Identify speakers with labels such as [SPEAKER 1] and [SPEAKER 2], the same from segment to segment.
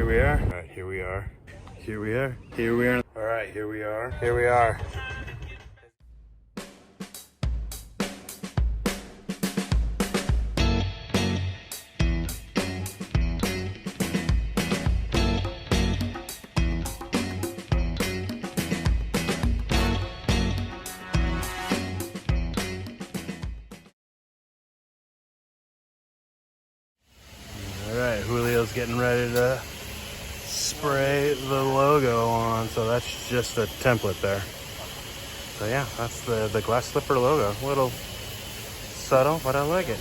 [SPEAKER 1] we are. All right, here we are. Here we are. Here we are. All right, here we are. Here we are. Alright, Julio's getting ready to spray the logo on, so that's just a template there. So yeah, that's the glass slipper logo. A little subtle, but I like it.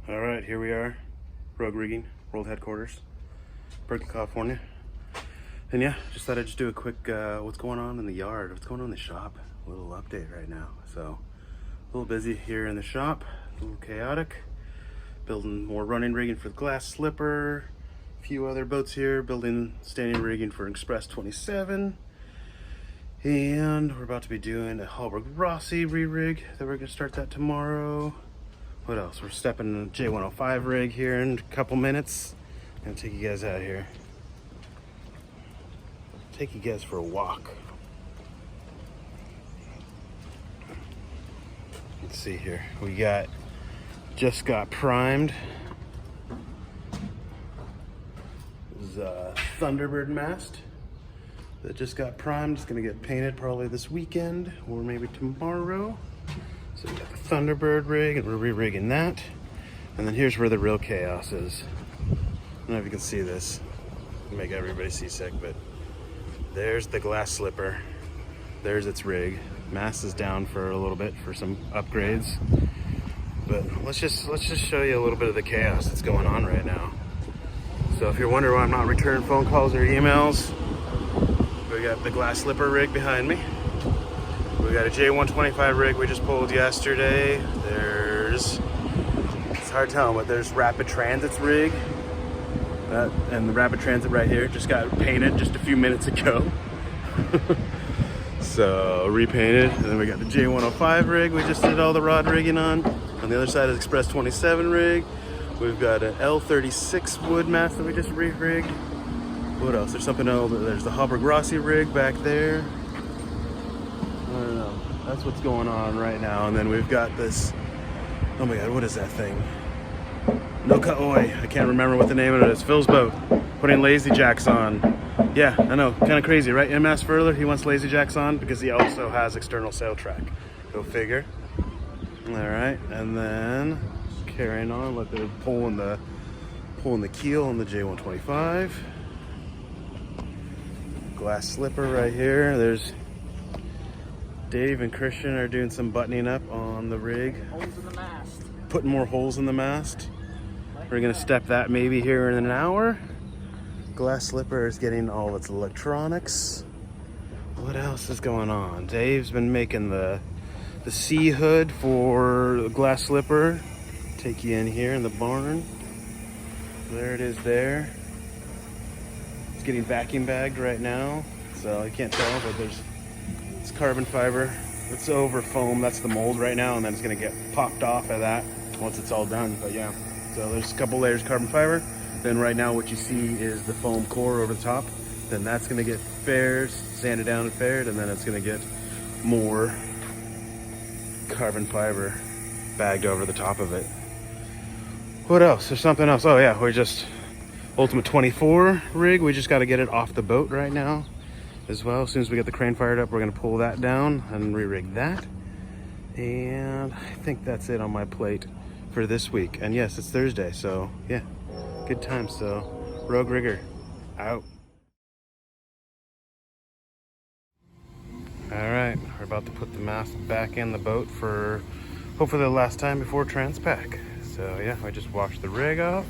[SPEAKER 1] Alright, here we are. Rogue Rigging, World Headquarters, Berkeley, California. And yeah, just thought I'd just do a quick what's going on in the yard, what's going on in the shop. A little update right now. So a little busy here in the shop, a little chaotic. Building more running rigging for the glass slipper, a few other boats here, building standing rigging for Express 27. And we're about to be doing a Halberg Rossi re-rig that we're gonna start that tomorrow. What else? We're stepping in a J105 rig here in a couple minutes. I'm gonna take you guys out here. Take you guys for a walk. Let's see here. We just got primed. This is a Thunderbird mast that just got primed. It's gonna get painted probably this weekend or maybe tomorrow. So we got the Thunderbird rig and we're re-rigging that. And then here's where the real chaos is. I don't know if you can see this. It'll make everybody seasick, but there's the glass slipper. There's its rig. Mast is down for a little bit for some upgrades. But let's just show you a little bit of the chaos that's going on right now. So if you're wondering why I'm not returning phone calls or emails, we got the glass slipper rig behind me. We got a J125 rig we just pulled yesterday. It's hard telling, but there's Rapid Transit's rig. And the Rapid Transit right here just got painted just a few minutes ago. So repainted. And then we got the J105 rig we just did all the rod rigging on. On the other side is Express 27 rig. We've got an L36 wood mast that we just re-rigged. What else? There's something else. There's the Halberg Rossi rig back there. I don't know. That's what's going on right now. And then we've got this, oh my God, what is that thing? No Cut Oi. I can't remember what the name of it is. Phil's boat. Putting lazy jacks on. Yeah, I know. Kind of crazy, right? MS Furler, he wants lazy jacks on because he also has external sail track. Go figure. All right, and then carrying on, like they're pulling the keel on the J125. Glass slipper right here. There's Dave and Christian are doing some buttoning up on the rig.
[SPEAKER 2] Holes in the mast.
[SPEAKER 1] Putting more holes in the mast. We're gonna step that maybe here in an hour. Glass slipper is getting all its electronics. What else is going on? Dave's been making the sea hood for the glass slipper. Take you in here in the barn. There it is there. It's getting vacuum bagged right now. So I can't tell, but it's carbon fiber. It's over foam, that's the mold right now, and then it's gonna get popped off of that once it's all done, but yeah. So there's a couple layers of carbon fiber. Then right now what you see is the foam core over the top. Then that's gonna get faired, sanded down and faired, and then it's gonna get more carbon fiber bagged over the top of it. What else? There's something else. Oh yeah, we're just Ultimate 24 rig. We just gotta get it off the boat right now as well. As soon as we get the crane fired up, we're gonna pull that down and re-rig that. And I think that's it on my plate for this week. And yes, it's Thursday, so yeah, good time. So Rogue Rigger out. All right, we're about to put the mast back in the boat for hopefully the last time before Transpac. So yeah, I just washed the rig off.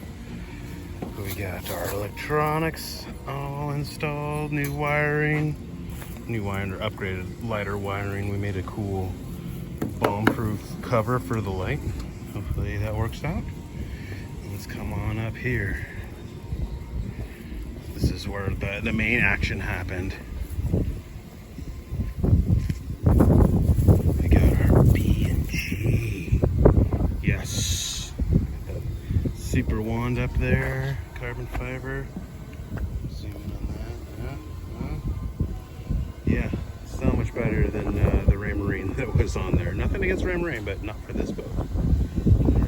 [SPEAKER 1] We got our electronics all installed, new wiring or upgraded lighter wiring. We made a cool bomb-proof cover for the light. Hopefully that works out. Let's come on up here. This is where the main action happened. We got pond up there, carbon fiber. Zoom in on that. Yeah, so much better than the Ray Marine that was on there. Nothing against Ray Marine, but not for this boat. All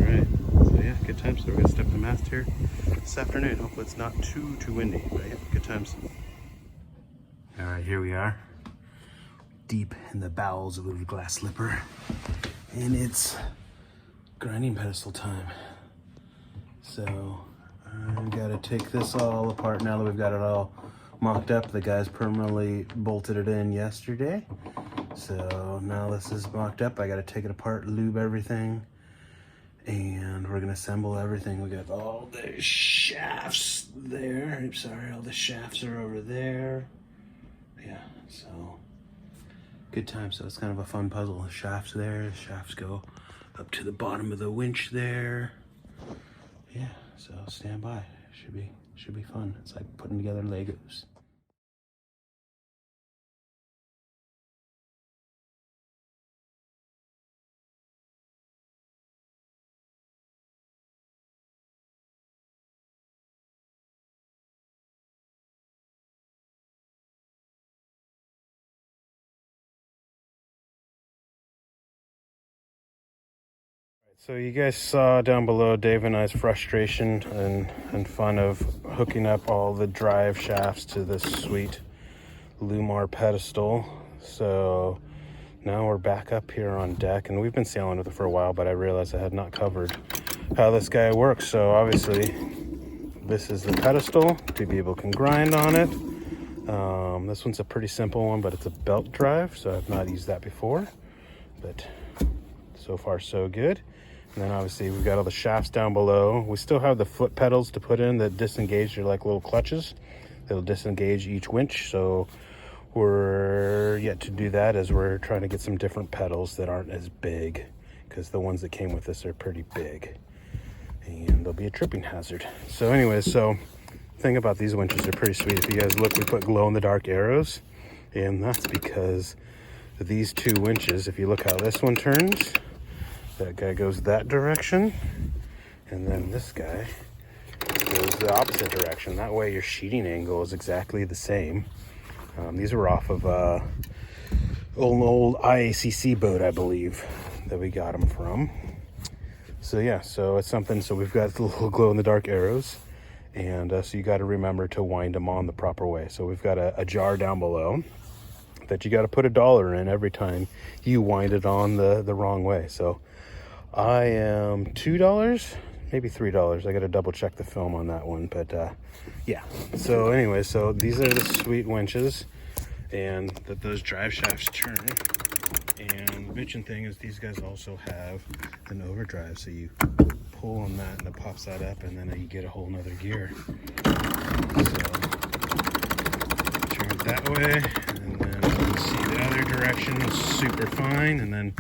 [SPEAKER 1] right, so yeah, good times. So we're gonna step the mast here this afternoon. Hopefully it's not too windy, but yeah, good times. All right, here we are, deep in the bowels of the glass slipper, and it's grinding pedestal time. So I've got to take this all apart now that we've got it all mocked up. The guys permanently bolted it in yesterday. So now this is mocked up. I got to take it apart, lube everything, and we're going to assemble everything. We got all the shafts there. I'm sorry, all the shafts are over there. Yeah, so good time. So it's kind of a fun puzzle. The shafts there, the shafts go up to the bottom of the winch there. Yeah, so stand by. Should be fun. It's like putting together Legos. So you guys saw down below Dave and I's frustration and fun of hooking up all the drive shafts to this sweet Lumar pedestal. So now we're back up here on deck, and we've been sailing with it for a while, but I realized I had not covered how this guy works. So obviously this is the pedestal. Two people can grind on it. This one's a pretty simple one, but it's a belt drive, so I've not used that before, but so far so good. And then obviously we've got all the shafts down below. We still have the foot pedals to put in that disengage. They're like little clutches that'll disengage each winch. So we're yet to do that, as we're trying to get some different pedals that aren't as big, because the ones that came with this are pretty big and they'll be a tripping hazard. So anyways, so the thing about these winches, are pretty sweet. If you guys look, we put glow in the dark arrows, and that's because these two winches, if you look how this one turns, that guy goes that direction, and then this guy goes the opposite direction. That way your sheeting angle is exactly the same. These were off of an old IACC boat, I believe, that we got them from. So yeah, so it's something. So we've got the little glow in the dark arrows, and so you got to remember to wind them on the proper way. So we've got a jar down below that you got to put $1 in every time you wind it on the wrong way. So I am $2, maybe $3. I got to double check the film on that one, but yeah. So anyway, so these are the sweet winches, and that those drive shafts turn. And the bitchin' thing is these guys also have an overdrive, so you pull on that and it pops that up, and then you get a whole nother gear. So turn it that way, and then you can see the other direction is super fine, and then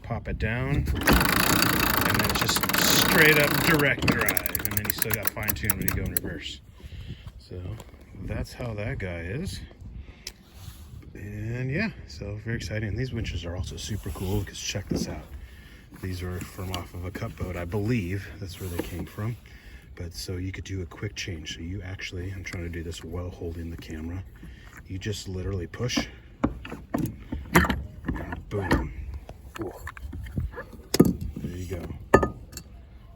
[SPEAKER 1] pop it down, and then just straight up direct drive, and then you still got fine tune when you go in reverse. So that's how that guy is. And yeah, so very exciting. These winches are also super cool, because check this out. These are from off of a cut boat, I believe that's where they came from. But so you could do a quick change. So you actually, I'm trying to do this while holding the camera, you just literally push, and boom. Cool. There you go.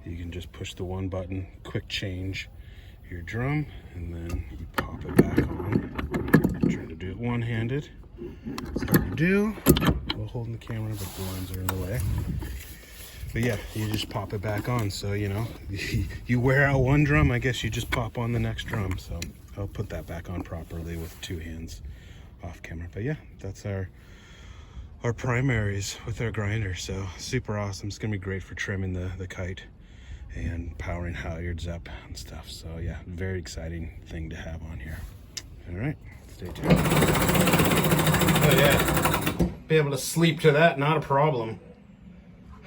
[SPEAKER 1] You can just push the one button, quick change your drum, and then you pop it back on. I'm trying to do it one-handed. It's hard to do while holding the camera, but the lines are in the way. But yeah, you just pop it back on. So, you know, you wear out one drum, I guess you just pop on the next drum. So I'll put that back on properly with two hands off camera. But yeah, that's our primaries with our grinder. So super awesome. It's gonna be great for trimming the kite and powering halyards up and stuff. So yeah, very exciting thing to have on here. All right, stay tuned. Oh yeah, be able to sleep to that, not a problem.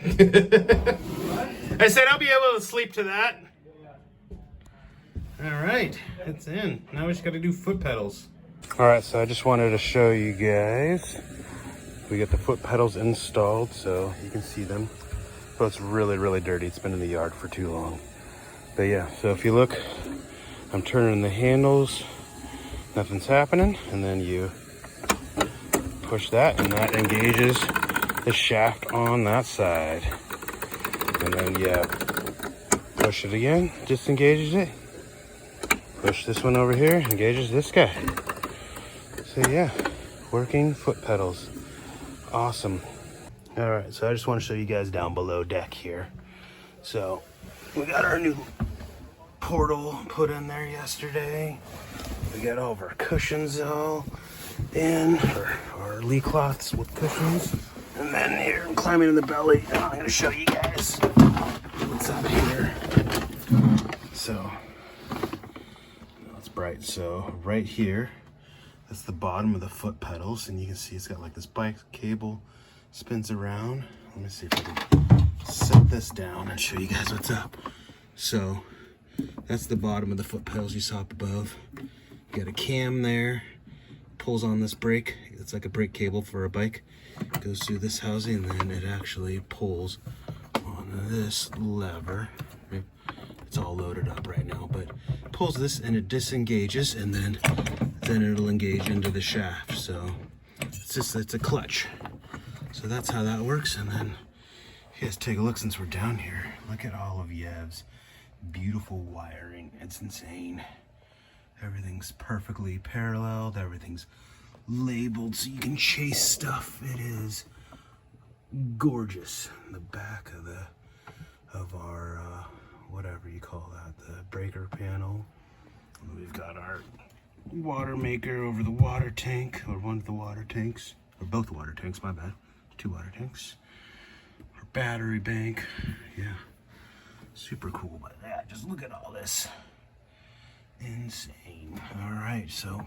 [SPEAKER 1] I said I'll be able to sleep to that. All right, it's in. Now we just got to do foot pedals. All right, so I just wanted to show you guys. We get the foot pedals installed, so you can see them. Boat's really, really dirty. It's been in the yard for too long. But yeah, so if you look, I'm turning the handles, nothing's happening, and then you push that and that engages the shaft on that side. And then yeah, push it again, disengages it. Push this one over here, engages this guy. So yeah, working foot pedals. Awesome. All right, so I just want to show you guys down below deck here. So we got our new portal put in there yesterday. We got all of our cushions all in, our lee cloths with cushions. And then here, I'm climbing in the belly, and I'm gonna show you guys what's up here. So, it's bright. So right here, that's the bottom of the foot pedals, and you can see it's got like this bike cable spins around. Let me see if I can set this down and show you guys what's up. So that's the bottom of the foot pedals you saw up above. You got a cam there, pulls on this brake. It's like a brake cable for a bike. It goes through this housing, and then it actually pulls on this lever. It's all loaded up right now, but it pulls this and it disengages, and then it'll engage into the shaft. So it's a clutch. So that's how that works. And then if you guys take a look, since we're down here, look at all of Yev's beautiful wiring. It's insane. Everything's perfectly paralleled, everything's labeled so you can chase stuff. It is gorgeous. The back of our whatever you call that, the breaker panel. And we've got our water maker over the water tank, or one of the water tanks, or both water tanks, my bad, 2 water tanks. Our battery bank, yeah, super cool. But yeah, just look at all this, insane. All right, so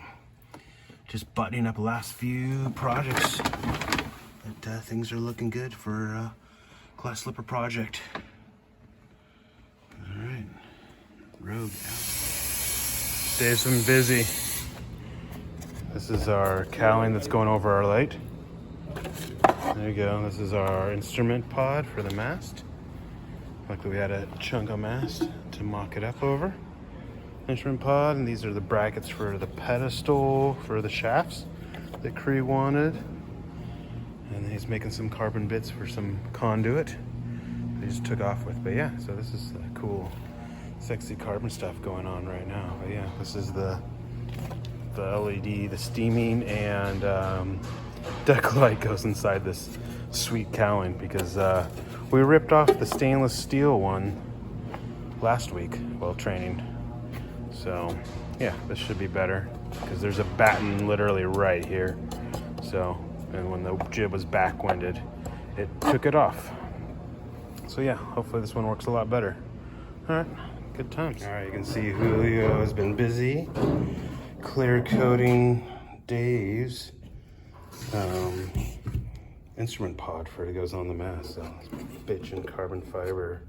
[SPEAKER 1] just buttoning up the last few projects, but things are looking good for glass slipper project. All right, road out. Dave's been busy. This is our cowling that's going over our light. There you go. This is our instrument pod for the mast. Luckily we had a chunk of mast to mock it up over. Instrument pod, and these are the brackets for the pedestal for the shafts that Cree wanted. And then he's making some carbon bits for some conduit that he just took off with. But yeah, so this is cool, sexy carbon stuff going on right now. But yeah, this is the LED, the steaming and deck light goes inside this sweet cowling, because we ripped off the stainless steel one last week while training. So yeah, this should be better because there's a batten literally right here. So, and when the jib was backwinded, it took it off. So yeah, hopefully this one works a lot better. All right, good times. All right, you can see Julio has been busy clear coating Dave's instrument pod for it goes on the mast. So bitch and carbon fiber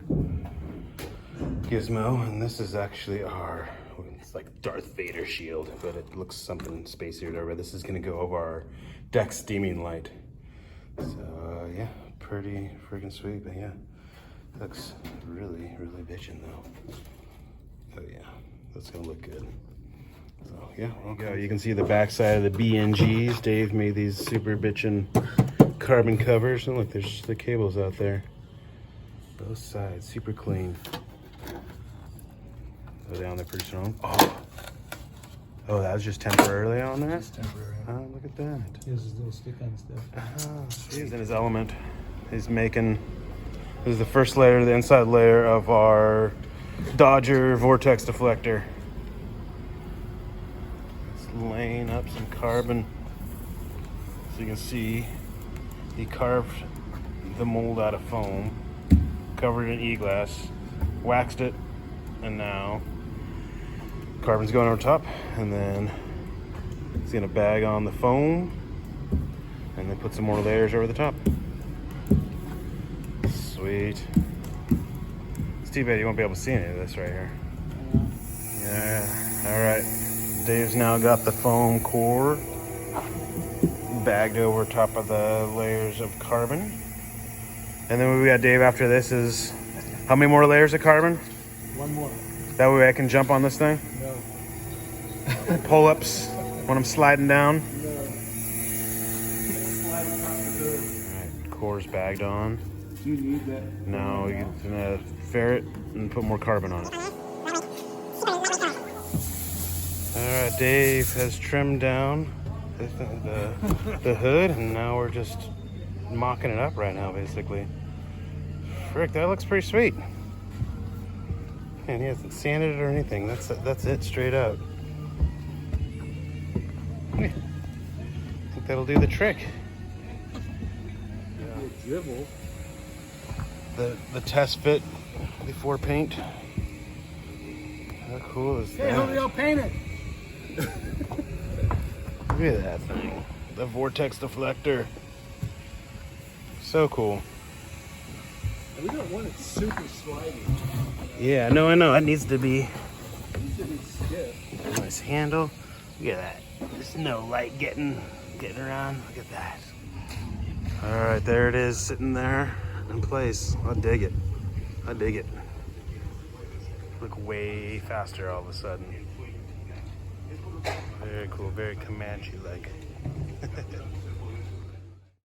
[SPEAKER 1] gizmo, and this is actually our, it's like Darth Vader shield, but it looks something spacey or whatever. This is gonna go over our deck steaming light. So yeah, pretty freaking sweet. But yeah, looks really, really bitchin' though. Oh yeah, that's gonna look good. So yeah, okay. You can see the backside of the BNGs. Dave made these super bitchin' carbon covers, and look, there's the cables out there. Both sides, super clean. Go down there pretty strong. Oh, that was just temporarily on there?
[SPEAKER 2] It's temporary.
[SPEAKER 1] Oh, look at that.
[SPEAKER 2] Here's his little stick on stuff.
[SPEAKER 1] Oh, he's in his element. He's making, this is the first layer, the inside layer of our Dodger vortex deflector. It's laying up some carbon. So you can see he carved the mold out of foam, covered it in e-glass, waxed it, and now carbon's going over top, and then he's gonna bag on the foam and then put some more layers over the top. Sweet. It's too bad you won't be able to see any of this right here. Yeah, all right. Dave's now got the foam core bagged over top of the layers of carbon. And then what we got, Dave, after this is, how many more layers of carbon?
[SPEAKER 2] One more.
[SPEAKER 1] That way I can jump on this thing?
[SPEAKER 2] No.
[SPEAKER 1] Pull-ups when I'm sliding down.
[SPEAKER 2] No. Slide across the hood.
[SPEAKER 1] Alright, core's bagged on.
[SPEAKER 2] Do you need that?
[SPEAKER 1] No, you can ferret and put more carbon on it. Alright, Dave has trimmed down the hood, and now we're just mocking it up right now, basically. Frick, that looks pretty sweet. And he hasn't sanded it or anything. That's it, straight up. I think that'll do the trick.
[SPEAKER 2] Yeah. Dribble.
[SPEAKER 1] The test fit before paint. How cool is that?
[SPEAKER 2] Hey, Julio, paint it.
[SPEAKER 1] Look at that thing. The vortex deflector. So cool.
[SPEAKER 2] We don't want it super slidey.
[SPEAKER 1] Yeah, no, I know. It needs to be.
[SPEAKER 2] It needs to be stiff.
[SPEAKER 1] Nice handle. Look at that. There's no light getting around. Look at that. All right, there it is, sitting there in place. I dig it. I dig it. Look way faster all of a sudden. Very cool, very Comanche-like.